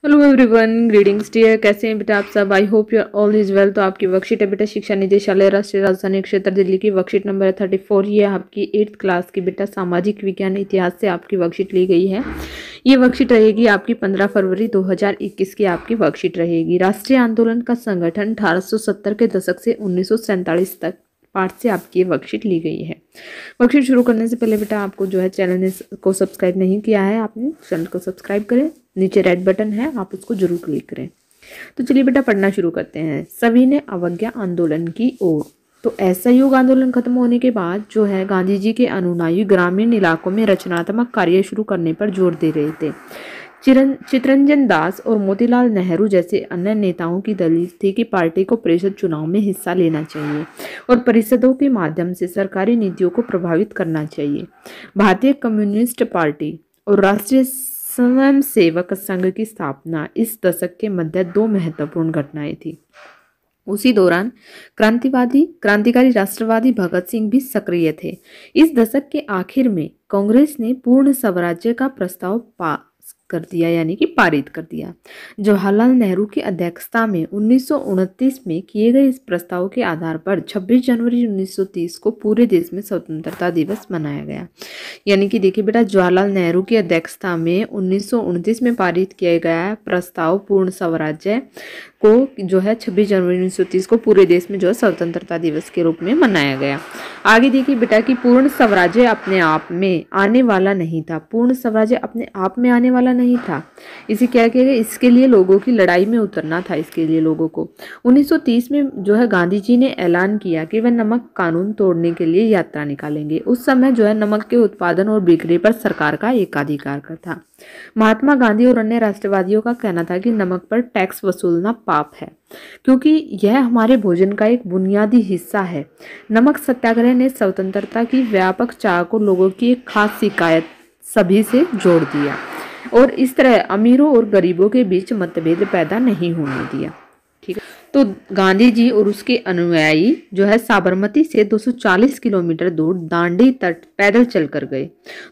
Hello everyone, greetings dear. कैसे हैं बेटा आप सब? I hope you all is well. तो आपकी वर्कशीट है बेटा शिक्षा निदेशालय राष्ट्रीय राजधानी क्षेत्र दिल्ली की वर्कशीट नंबर 34। ये आपकी 8th क्लास की बेटा सामाजिक विज्ञान इतिहास से आपकी वर्कशीट ली गई है। ये वर्कशीट रहेगी आपकी 15 फरवरी 2021 की आपकी वर्कशीट रहेगी। राष्ट्रीय आंदोलन का संगठन 1870 के दशक से 1947 तक पार्ट से आपकी वर्कशीट ली गई है। वर्कशीट शुरू करने से पहले बेटा आपको जो है चैनल को सब्सक्राइब नहीं किया है, आपने चैनल को सब्सक्राइब करें। नीचे रेड बटन है, आप उसको जरूर क्लिक करें। तो चलिए बेटा पढ़ना शुरू करते हैं। सभी ने अवज्ञा आंदोलन की ओर। तो असहयोग आंदोलन खत्म होने के बाद जो है गांधी जी के अनुयायी ग्रामीण इलाकों में रचनात्मक कार्य शुरू करने पर जोर दे रहे थे। चितरंजन दास और मोतीलाल नेहरू जैसे अन्य नेताओं की दलील थी कि पार्टी को परिषद चुनाव में हिस्सा लेना चाहिए और परिषदों के माध्यम से सरकारी नीतियों को प्रभावित करना चाहिए। भारतीय कम्युनिस्ट पार्टी और राष्ट्रीय स्वयंसेवक संघ की स्थापना इस दशक के मध्य दो महत्वपूर्ण घटनाएं थी। उसी दौरान क्रांतिकारी राष्ट्रवादी भगत सिंह भी सक्रिय थे। इस दशक के आखिर में कांग्रेस ने पूर्ण स्वराज्य का प्रस्ताव पास कर दिया, यानी कि पारित कर दिया। जवाहरलाल नेहरू की अध्यक्षता में 1929 में किए गए इस प्रस्ताव के आधार पर 26 जनवरी 1930 को पूरे देश में स्वतंत्रता दिवस मनाया गया। यानी कि देखिए बेटा, जवाहरलाल नेहरू की अध्यक्षता में 1929 में पारित किया गया प्रस्ताव पूर्ण स्वराज्य को जो है 26 जनवरी 1930 को पूरे देश में जो है स्वतंत्रता दिवस के रूप में मनाया गया। आगे देखिए बेटा कि पूर्ण स्वराज्य अपने आप में आने वाला नहीं था। पूर्ण स्वराज्य अपने आप में आने वाला नहीं था। इसे क्या किया गया? इसके लिए लोगों की लड़ाई में उतरना था। इसके लिए लोगों को 1930 में जो है गांधी जी ने ऐलान किया कि वह नमक कानून तोड़ने के लिए यात्रा निकालेंगे। उस समय जो है नमक के उत्पादन और बिक्री पर सरकार का एकाधिकार था। महात्मा गांधी और अन्य राष्ट्रवादियों का कहना था कि नमक पर टैक्स वसूलना पाप है, क्योंकि यह हमारे भोजन का एक बुनियादी हिस्सा है। नमक सत्याग्रह ने स्वतंत्रता की व्यापक चाह को लोगों की एक खास शिकायत सभी से जोड़ दिया और इस तरह अमीरों और गरीबों के बीच मतभेद पैदा नहीं होने दिया। ठीक है, तो गांधी जी और उसके अनुयायी जो है साबरमती से 240 किलोमीटर दूर दांडी तट पैदल चलकर गए।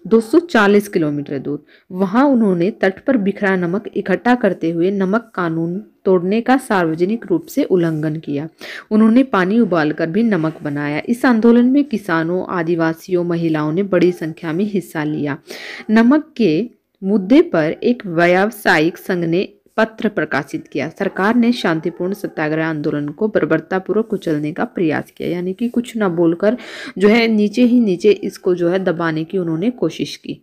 240 किलोमीटर दूर वहां उन्होंने तट पर बिखरा नमक इकट्ठा करते हुए नमक कानून तोड़ने का सार्वजनिक रूप से उल्लंघन किया। उन्होंने पानी उबालकर भी नमक बनाया। इस आंदोलन में किसानों, आदिवासियों, महिलाओं ने बड़ी संख्या में हिस्सा लिया। नमक के मुद्दे पर एक व्यावसायिक संघ ने पत्र प्रकाशित किया। सरकार ने शांतिपूर्ण सत्याग्रह आंदोलन को बर्बरतापूर्वक कुचलने का प्रयास किया, यानी कि कुछ न बोलकर जो है नीचे ही नीचे इसको जो है दबाने की उन्होंने कोशिश की।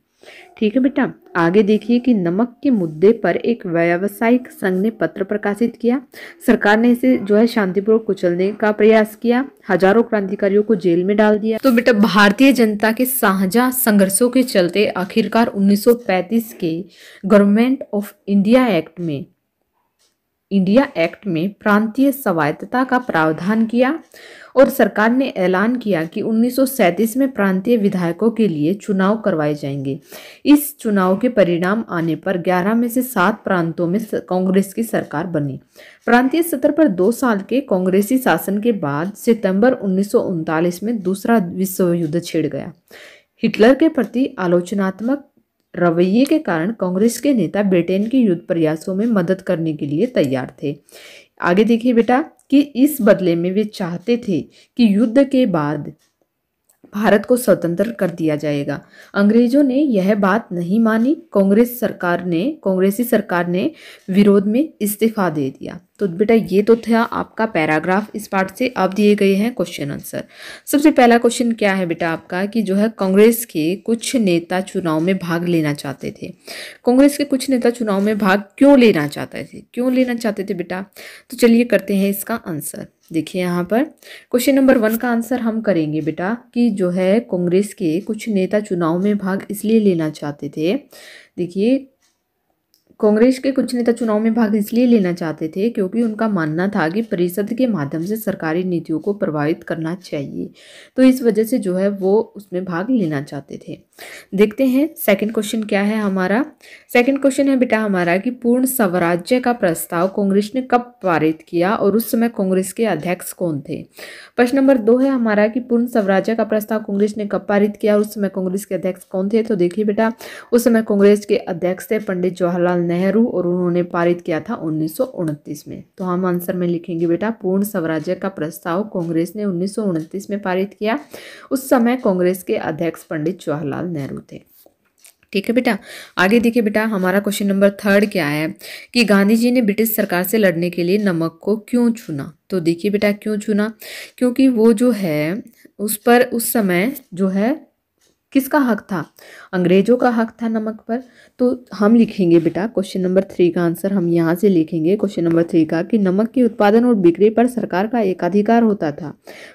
ठीक है बेटा, आगे देखिए कि नमक के मुद्दे पर एक व्यावसायिक संघ ने पत्र प्रकाशित किया। सरकार ने इसे जो है शांतिपूर्वक कुचलने का प्रयास किया। हजारों क्रांतिकारियों को जेल में डाल दिया। तो बेटा भारतीय जनता के साझा संघर्षों के चलते आखिरकार 1935 के गवर्नमेंट ऑफ इंडिया एक्ट में प्रांतीय स्वायत्तता का प्रावधान किया और सरकार ने ऐलान किया कि 1937 में प्रांतीय विधायकों के लिए चुनाव करवाए जाएंगे। इस चुनाव के परिणाम आने पर 11 में से 7 प्रांतों में कांग्रेस की सरकार बनी। प्रांतीय स्तर पर 2 साल के कांग्रेसी शासन के बाद सितंबर 1939 में दूसरा विश्व युद्ध छिड़ गया। हिटलर के प्रति आलोचनात्मक रवैये के कारण कांग्रेस के नेता ब्रिटेन के युद्ध प्रयासों में मदद करने के लिए तैयार थे। आगे देखिए बेटा कि इस बदले में वे चाहते थे कि युद्ध के बाद भारत को स्वतंत्र कर दिया जाएगा। अंग्रेजों ने यह बात नहीं मानी। कांग्रेसी सरकार ने विरोध में इस्तीफा दे दिया। तो बेटा ये तो था आपका पैराग्राफ इस पार्ट से। अब दिए गए हैं क्वेश्चन आंसर। सबसे पहला क्वेश्चन क्या है बेटा आपका कि जो है कांग्रेस के कुछ नेता चुनाव में भाग लेना चाहते थे। कांग्रेस के कुछ नेता चुनाव में भाग क्यों लेना चाहते थे बेटा? तो चलिए करते हैं इसका आंसर। देखिए यहाँ पर क्वेश्चन नंबर 1 का आंसर हम करेंगे बेटा कि जो है कांग्रेस के कुछ नेता चुनाव में भाग इसलिए लेना चाहते थे। देखिए कांग्रेस के कुछ नेता चुनाव में भाग इसलिए लेना चाहते थे क्योंकि उनका मानना था कि परिषद के माध्यम से सरकारी नीतियों को प्रभावित करना चाहिए। तो इस वजह से जो है वो उसमें भाग लेना चाहते थे। देखते हैं सेकंड क्वेश्चन क्या है हमारा। सेकंड क्वेश्चन है बेटा हमारा कि पूर्ण स्वराज्य का प्रस्ताव कांग्रेस ने कब पारित किया और उस समय कांग्रेस के अध्यक्ष कौन थे? प्रश्न नंबर 2 है हमारा कि पूर्ण स्वराज्य का प्रस्ताव कांग्रेस ने कब पारित किया और उस समय कांग्रेस के अध्यक्ष कौन थे? तो देखिए बेटा उस समय कांग्रेस के अध्यक्ष थे पंडित जवाहरलाल नेहरू और उन्होंने पारित किया था 1929 में। तो हम आंसर में लिखेंगे बेटा पूर्ण स्वराज्य का प्रस्ताव कांग्रेस ने 1929 में पारित किया। उस समय कांग्रेस के अध्यक्ष पंडित जवाहरलाल नेहरू थे। ठीक है बेटा, आगे देखिए बेटा हमारा क्वेश्चन नंबर 3 क्या है कि गांधी जी ने ब्रिटिश सरकार से लड़ने के लिए नमक को क्यों चुना। तो देखिए बेटा क्यों चुना, क्योंकि वो जो है उस पर उस समय जो है किसका हक था, अंग्रेजों का हक था नमक पर। तो हम लिखेंगे बेटा क्वेश्चन नंबर 3 का आंसर हम यहाँ से लिखेंगे क्वेश्चन नंबर 3 का कि नमक के उत्पादन और बिक्री पर सरकार का एकाधिकार होता था।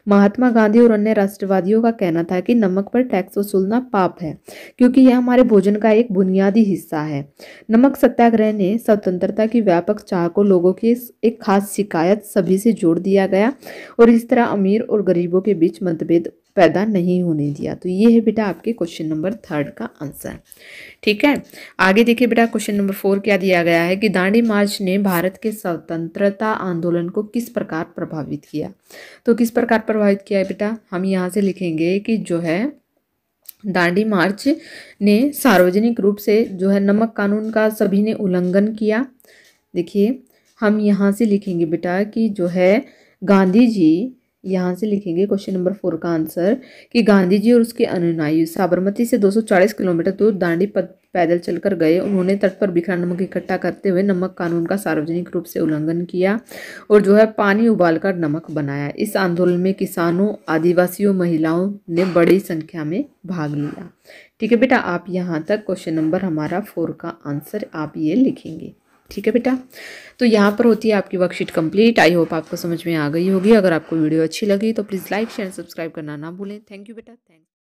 महात्मा गांधी और अन्य राष्ट्रवादियों का कहना था कि नमक पर टैक्स वसूलना पाप है, क्योंकि यह हमारे भोजन का एक बुनियादी हिस्सा है। नमक सत्याग्रह ने स्वतंत्रता की व्यापक चाह को लोगों की एक खास शिकायत सभी से जोड़ दिया गया और इस तरह अमीर और गरीबों के बीच मतभेद पैदा नहीं होने दिया। तो ये है बेटा आपके क्वेश्चन नंबर 3 का आंसर। ठीक है, आगे देखिए बेटा क्वेश्चन नंबर 4 क्या दिया गया है कि दांडी मार्च ने भारत के स्वतंत्रता आंदोलन को किस प्रकार प्रभावित किया। तो किस प्रकार प्रभावित किया है बेटा, हम यहाँ से लिखेंगे कि जो है दांडी मार्च ने सार्वजनिक रूप से जो है नमक कानून का सभी ने उल्लंघन किया। देखिए हम यहाँ से लिखेंगे बेटा कि जो है गांधी जी, यहाँ से लिखेंगे क्वेश्चन नंबर 4 का आंसर कि गांधी जी और उसके अनुयायी साबरमती से 240 किलोमीटर दूर दांडी पैदल चलकर गए। उन्होंने तट पर बिखरा नमक इकट्ठा करते हुए नमक कानून का सार्वजनिक रूप से उल्लंघन किया और जो है पानी उबालकर नमक बनाया। इस आंदोलन में किसानों, आदिवासियों, महिलाओं ने बड़ी संख्या में भाग लिया। ठीक है बेटा, आप यहाँ तक क्वेश्चन नंबर हमारा 4 का आंसर आप ये लिखेंगे। ठीक है बेटा, तो यहाँ पर होती है आपकी वर्कशीट कंप्लीट। आई होप आपको समझ में आ गई होगी। अगर आपको वीडियो अच्छी लगी तो प्लीज़ लाइक शेयर सब्सक्राइब करना ना भूलें। थैंक यू बेटा, थैंक